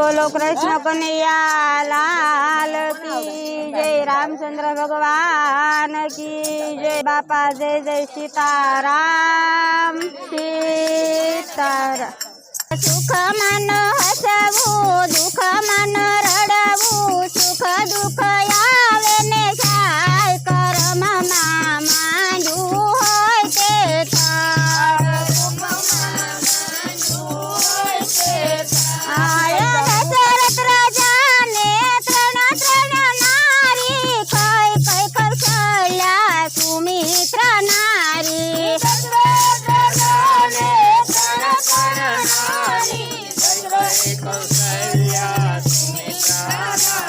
बोलो कृष्ण कन्हैया लाल की जय, रामचंद्र भगवान की जय। बापा जय जय सीताराम सीताराम। सुख मन हसवू दुख मन रड़वू, सुख दुख आवे ने जाय, कर्म मांडू होय ते थाय। दशरथ राजा ने त्रण त्रण नारी, कई कई कौशल्या सुमित्रा नारी।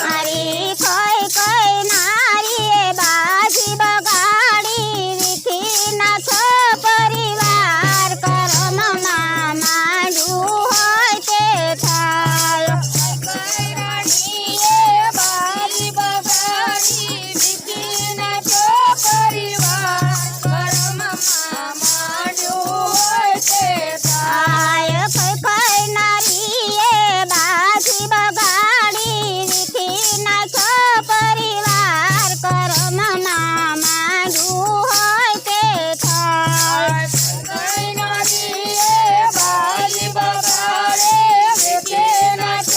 नारी कई कई नारी बाजी बगाड़ी, विखी नाथ परिवार, कर्म मांडू होय ते थाय। बाजी बगाड़ी विखी नाथ परिवार, कर्म मांडू होय ते थाय। कई कई नारी बाजी बगाड़ी, विखी नाथ परिवार, कर्म मांडू होय ते थाय। कई नारी बाजी बगाड़ी, विखी नाथ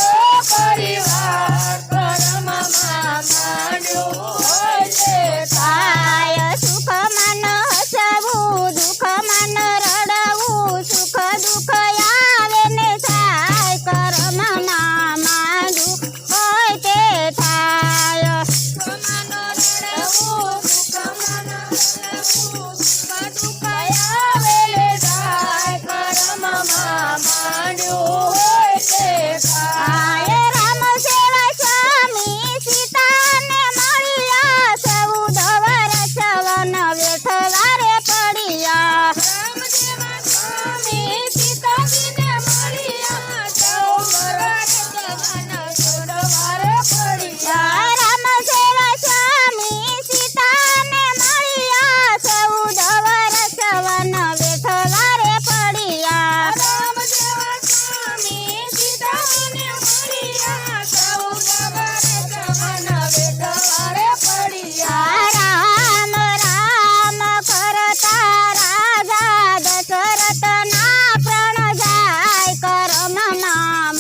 परिवार, कर्म मांडू होय ते थाय। सुख मन हसवू दुख मन रड़वू, सुख दुख आवे ने जाय, कर्म मांडू होय ते थाय। सुख मन रड़वू दुख मन रड़वू, सुख दुख आवे ने जाय, कर्म मांडू होय ते थाय। राम सेवा स्वामी सीता ने मळिया, 14 वर्ष वन वेठवारे पडिया। राम सेवा स्वामी सीता ने मळिया, 14 वर्ष वन वेठवारे पडिया। राम सेवा स्वामी सीता ने मळिया, 14 वर्ष वन वेठवारे पडिया। राम सेवा स्वामी सीता ने मळिया, 14 वर्ष वन वेठवारे पडिया। राम राम करता राजा दशरथ ना प्राण जाय, कर्म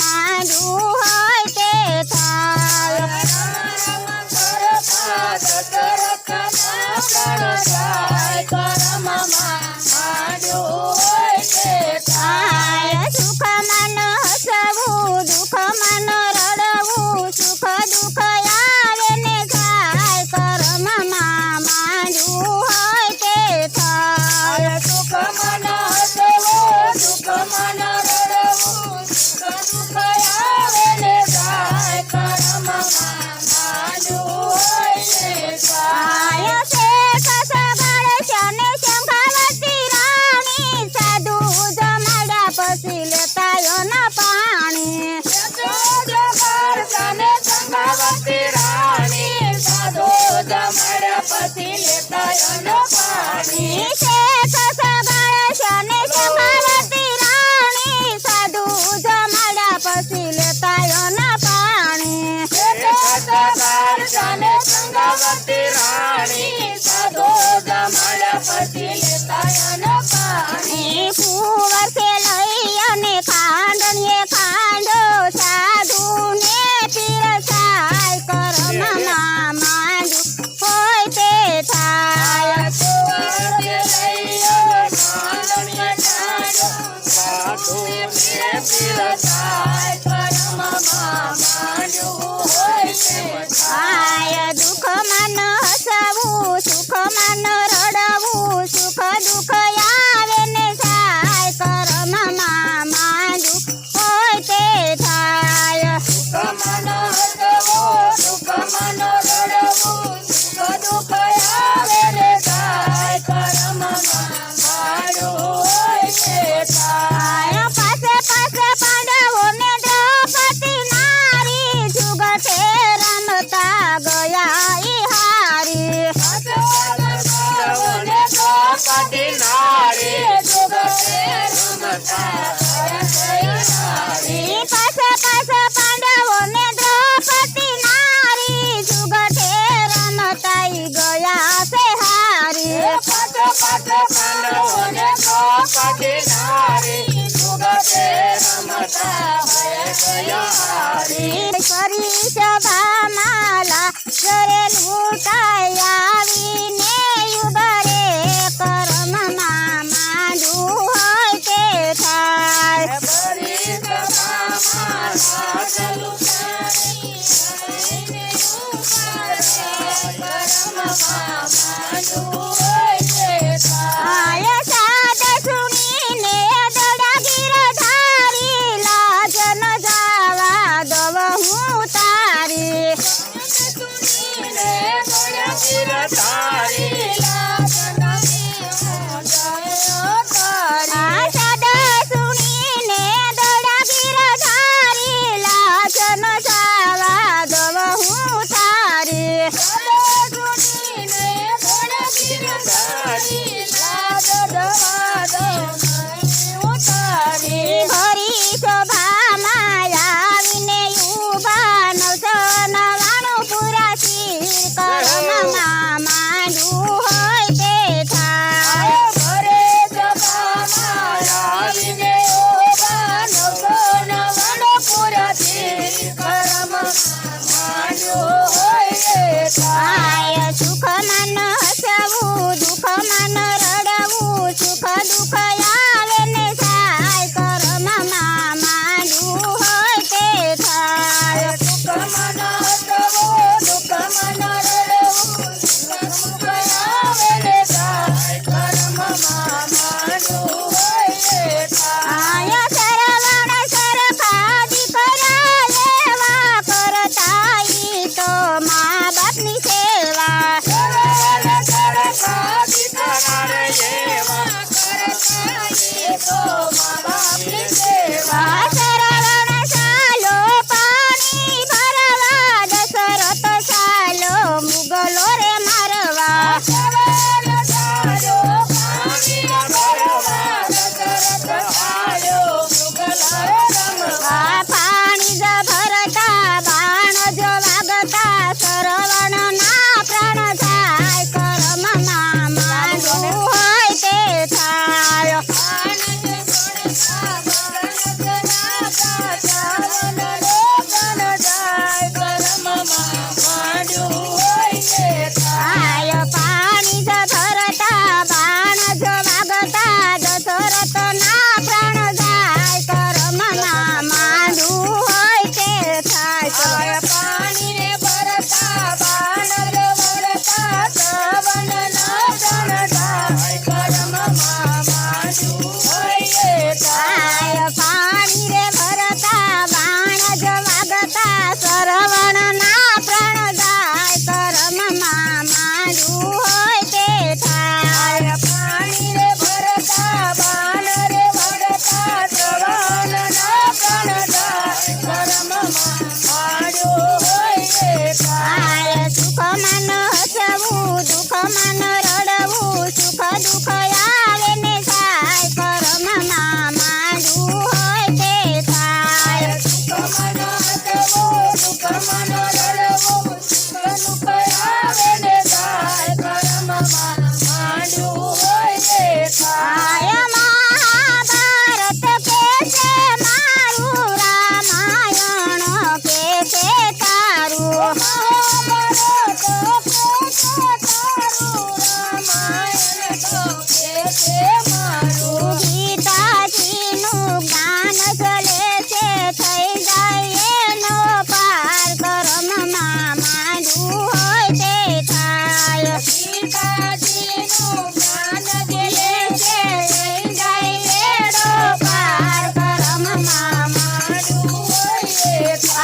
मांडू होय ते थाय। राम करता दशरथ ना प्राण जाय, कर्म मांडू होय ते थाय। सुख मन हसवू दुख मन रड़वू, सुख दुख आवे ने जाय, कर्म मांडू होय ते थाय। सुख मन हसवू दुख मन रड़वू, सुख दुख आवे ने जाय, कर्म मांडू होय ते थाय। शेष सगळ शने शंखावती राणी, साधू जमाड्या पसी लेतायो न पाणी। शंखावती राणी, साधू जमाड्या पसी लेतायो न पाणी। शेष सगळ शने शंखावती राणी, साधू जमाड्या पसी लेतायो न पाणी। शेष सगळ शने शंखावती राणी, साधू जमाड्या पसी लेतायो न पाणी। फुवर से लई अने खांडणीए खांडो, साधू ने पीरसाय, कर्म मांडू होय ते थाय। फुवर से लई अने खांडणीए खांडो, साधू ने पीरसाय, कर्म मांडू होय ते थाय। दुख मन हसवू सुख मन रड़वू, सुख दुख आवे ने जाय, कर्म मांडू होय ते थाय। सुख मन हसवू सुख मन रड़वू, सुख दुख आवे ने जाय, कर्म मांडू होय ते थाय। पासे पासे पांडवों ने द्रौपदी नारी, जुगते रमता गया हारी। पासे पासे पांडव ફરી સભામાં લાજરે લૂંટાઈ આવીને ઉભરે કર્મમાં માંડવું હોય તે થાય. આય સાદ સુણીને દડા ગીરધારી લાજ ન જાવા દવ હું તારી. આ સાદ સુણીને દડા ગીરધારી લાજ ન જાવા દવ હું તારી. હરી શોભામાં આવીને ઊભા 999 પૂરા શીર કર્મમાં માંડવું હોય તે થાય. આય સુખમાં હસવું દુઃખમાં રડવું સુખ દુઃખ આવે ને થાય કર્મમાં માંડવું હોય તે થાય. આય સરવણ સરખા દીકરા લેવા કરતા ઈ તો મા બાપની સેવા. સરવણ સાલો પાણી ભરવા દશરથ સાલો મુગલો રે મારવા. આ પાણી જ ભરતા બાણ જ વાગતા સરવણ ના પ્રાણ જાય કર્મમાં માંડવું હોય તે થાય. આય પાણી જ ભરતા બાણ જ વાગતા દશરથ ના પ્રાણ જાય કર્મમાં માંડવું હોય તે થાય. આય પાણી રે ભરતા બાણ જ વાગતા સરવણ ના પ્રાણ જાય કર્મમાં માંડવું હોય તે થાય. આય સુખમાં હસવું દુઃખમાં રડવું સુખ દુઃખ આવે ને થાય કર્મમાં માંડવું હોય તે થાય. આય મહાભારત કેસે મારું રામાયણ કેસે તારું. ગીતાજીનું જ્ઞાન ચલે છે થઈ જાય એનો પાર કર્મમાં માંડવું હોય તે થાય.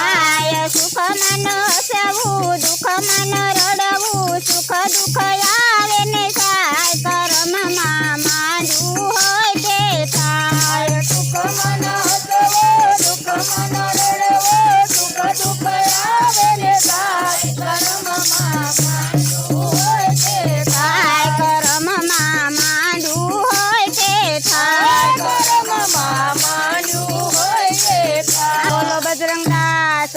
આય સુખમાં હસવું દુઃખમાં રડવું સુખ દુઃખ આવે ને થાય કર્મમાં માંડવું હોય તે થાય. થાય કર્મમાં માંડવું હોય તે થાય. બોલો બજરંગ દાસ.